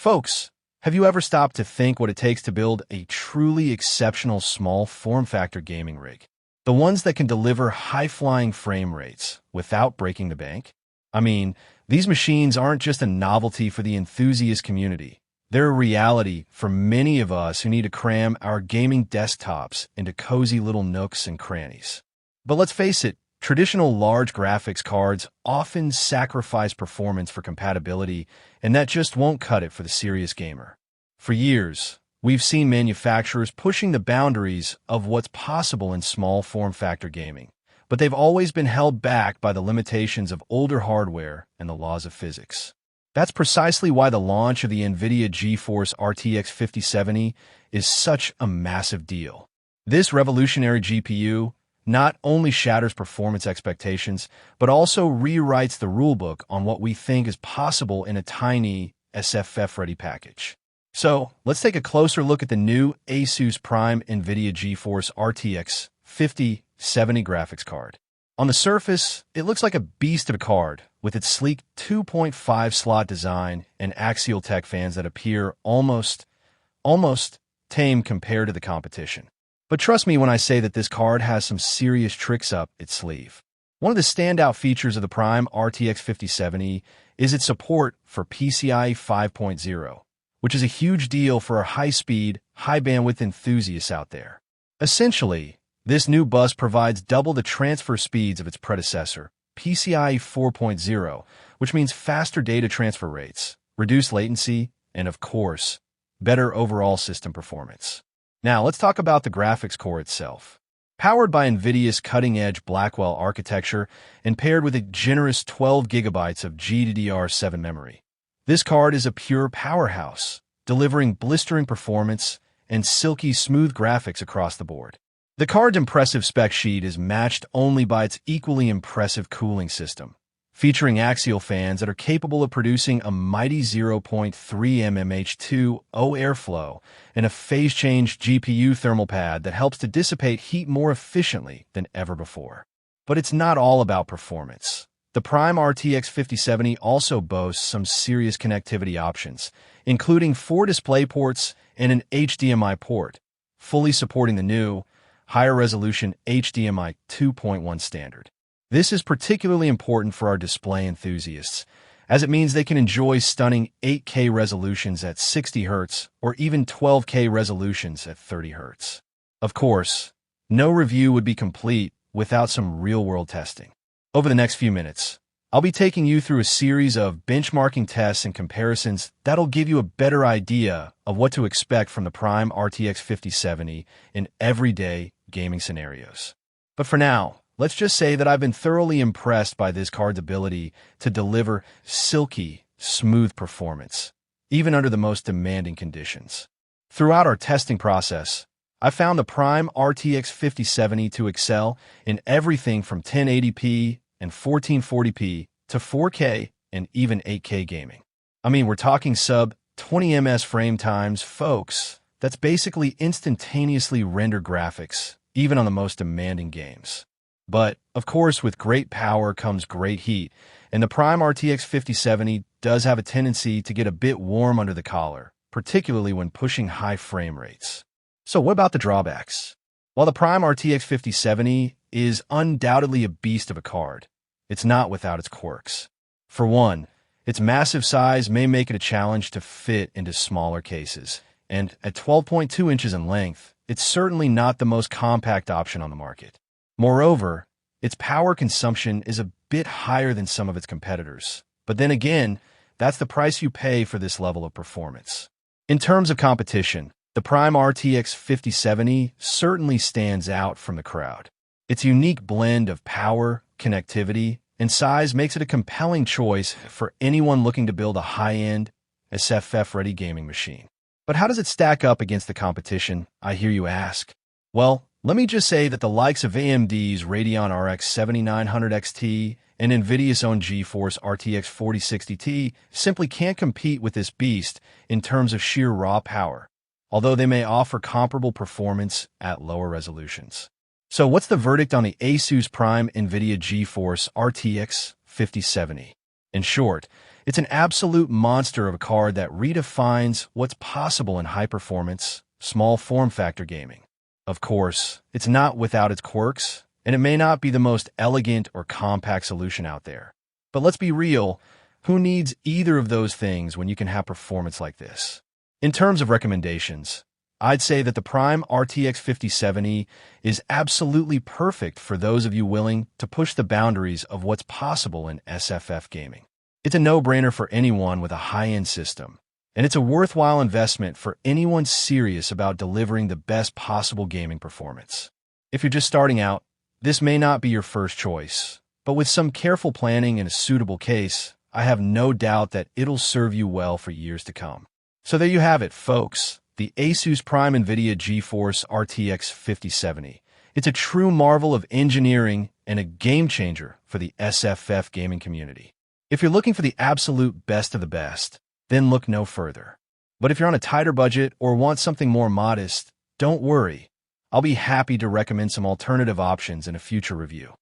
Folks, have you ever stopped to think what it takes to build a truly exceptional small form factor gaming rig? The ones that can deliver high-flying frame rates without breaking the bank? I mean, these machines aren't just a novelty for the enthusiast community. They're a reality for many of us who need to cram our gaming desktops into cozy little nooks and crannies. But let's face it, traditional large graphics cards often sacrifice performance for compatibility, and that just won't cut it for the serious gamer. For years, we've seen manufacturers pushing the boundaries of what's possible in small form factor gaming, but they've always been held back by the limitations of older hardware and the laws of physics. That's precisely why the launch of the NVIDIA GeForce RTX 5070 is such a massive deal. This revolutionary GPU not only shatters performance expectations, but also rewrites the rulebook on what we think is possible in a tiny SFF-ready package. So, let's take a closer look at the new ASUS Prime NVIDIA GeForce RTX 5070 graphics card. On the surface, it looks like a beast of a card, with its sleek 2.5 slot design and axial-tech fans that appear almost tame compared to the competition. But trust me when I say that this card has some serious tricks up its sleeve. One of the standout features of the Prime RTX 5070 is its support for PCIe 5.0, which is a huge deal for our high-speed, high-bandwidth enthusiasts out there. Essentially, this new bus provides double the transfer speeds of its predecessor, PCIe 4.0, which means faster data transfer rates, reduced latency, and of course, better overall system performance. Now, let's talk about the graphics core itself. Powered by NVIDIA's cutting-edge Blackwell architecture and paired with a generous 12 GB of GDDR7 memory, this card is a pure powerhouse, delivering blistering performance and silky smooth graphics across the board. The card's impressive spec sheet is matched only by its equally impressive cooling system, featuring axial fans that are capable of producing a mighty 0.3 mmH2O airflow and a phase-change GPU thermal pad that helps to dissipate heat more efficiently than ever before. But it's not all about performance. The Prime RTX 5070 also boasts some serious connectivity options, including 4 display ports and an HDMI port, fully supporting the new, higher-resolution HDMI 2.1 standard. This is particularly important for our display enthusiasts, as it means they can enjoy stunning 8K resolutions at 60 Hz or even 12K resolutions at 30 Hz. Of course, no review would be complete without some real-world testing. Over the next few minutes, I'll be taking you through a series of benchmarking tests and comparisons that'll give you a better idea of what to expect from the Prime RTX 5070 in everyday gaming scenarios. But for now, let's just say that I've been thoroughly impressed by this card's ability to deliver silky, smooth performance, even under the most demanding conditions. Throughout our testing process, I found the Prime RTX 5070 to excel in everything from 1080p and 1440p to 4K and even 8K gaming. I mean, we're talking sub 20 ms frame times, folks. That's basically instantaneously rendered graphics, even on the most demanding games. But, of course, with great power comes great heat, and the Prime RTX 5070 does have a tendency to get a bit warm under the collar, particularly when pushing high frame rates. So what about the drawbacks? While the Prime RTX 5070 is undoubtedly a beast of a card, it's not without its quirks. For one, its massive size may make it a challenge to fit into smaller cases, and at 12.2 inches in length, it's certainly not the most compact option on the market. Moreover, its power consumption is a bit higher than some of its competitors. But then again, that's the price you pay for this level of performance. In terms of competition, the Prime RTX 5070 certainly stands out from the crowd. Its unique blend of power, connectivity, and size makes it a compelling choice for anyone looking to build a high-end, SFF-ready gaming machine. But how does it stack up against the competition, I hear you ask? Well, let me just say that the likes of AMD's Radeon RX 7900 XT and NVIDIA's own GeForce RTX 4060 Ti simply can't compete with this beast in terms of sheer raw power, although they may offer comparable performance at lower resolutions. So what's the verdict on the ASUS Prime NVIDIA GeForce RTX 5070? In short, it's an absolute monster of a card that redefines what's possible in high-performance, small form factor gaming. Of course, it's not without its quirks, and it may not be the most elegant or compact solution out there. But let's be real, who needs either of those things when you can have performance like this? In terms of recommendations, I'd say that the Prime RTX 5070 is absolutely perfect for those of you willing to push the boundaries of what's possible in SFF gaming. It's a no-brainer for anyone with a high-end system, and it's a worthwhile investment for anyone serious about delivering the best possible gaming performance. If you're just starting out, this may not be your first choice, but with some careful planning and a suitable case, I have no doubt that it'll serve you well for years to come. So there you have it, folks. The ASUS Prime NVIDIA GeForce RTX 5070. It's a true marvel of engineering and a game-changer for the SFF gaming community. If you're looking for the absolute best of the best, then look no further. But if you're on a tighter budget or want something more modest, don't worry. I'll be happy to recommend some alternative options in a future review.